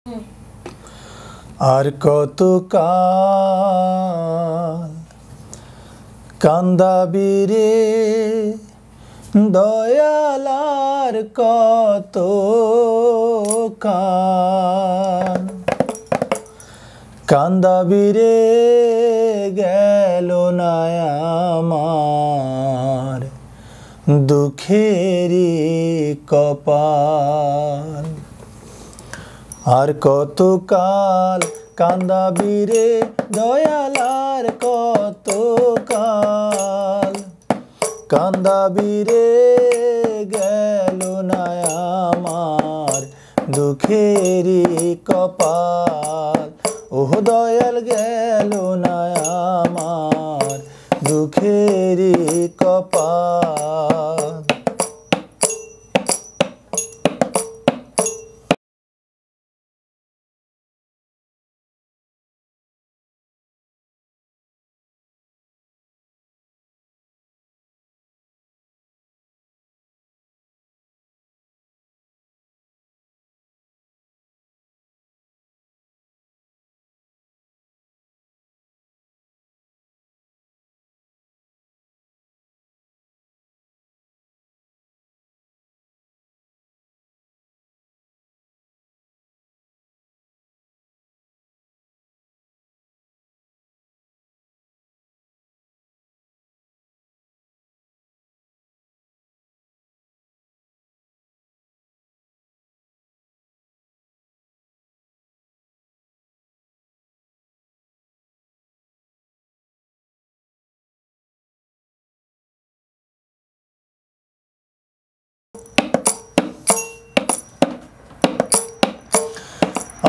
আর কতকাল কান্দাবি রে দয়াল, আর কতকাল কান্দাবি রে গেল না আমার দুঃখেরই কপাল। আর কতকাল কান্দাবি রে দয়াল, আর কতকাল কান্দাবি রে গেল না আমার দুঃখেরই কপাল। ওহ দয়াল গেল না আমার দুঃখেরই কপাল।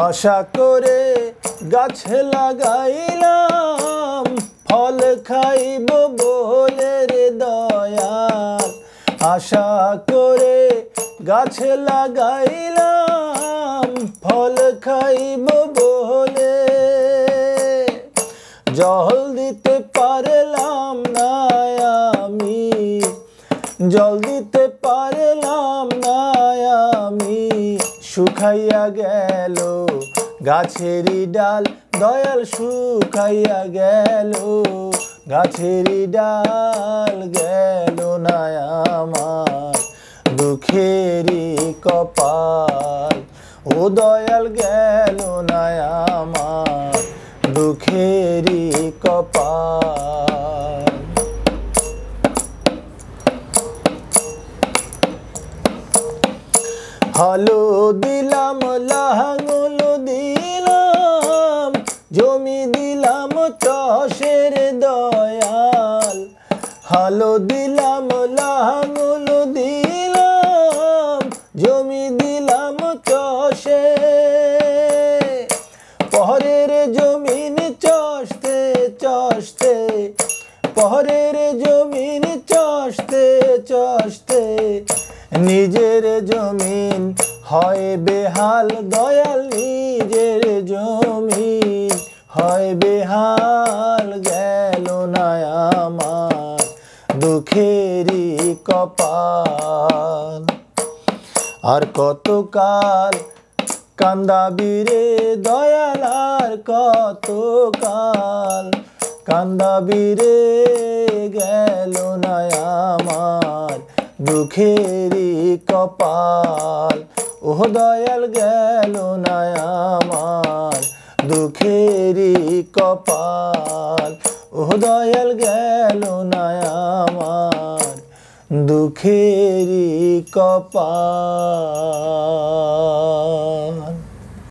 আশা করে গাছ লাগাইলাম, ফল খাইব বলে রে দয়াল। আশা করে গাছ লাগাইলাম, ফল খাইব বলে জল দিতে পারলাম না আমি, জল দিতে পারলাম না আমি। শুকাইয়া গেল গাছেরই ডাল দয়াল, শুকাইয়া গেল গাছেরই ডাল। গেল না আমার দুঃখেরই কপাল, ও দয়াল গেল না আমার দুঃখেরই কপাল। হলো দিলাম লাঙল দিলাম, জমি দিলাম চাষের দয়াল। হলো দিলাম লাঙল দিলাম, জমি দিলাম চাষে। পরের জমিন চাষতে চাষতে, পরের জমিন চাষতে চাষতে নিজের জমিন হয় বেহাল দয়াল, নিজের জমিন হয় বেহাল। গেল না আমার দুঃখেরই কপাল। আর কতকাল কান্দাবি রে দয়াল, আর কতকাল কান্দাবি রে গেল না আমার দুঃখেরই কপাল। ওহ দয়াল গেল না আমার দুঃখেরই কপাল। ওহ দয়াল গেল না আমার দুঃখেরই কপাল।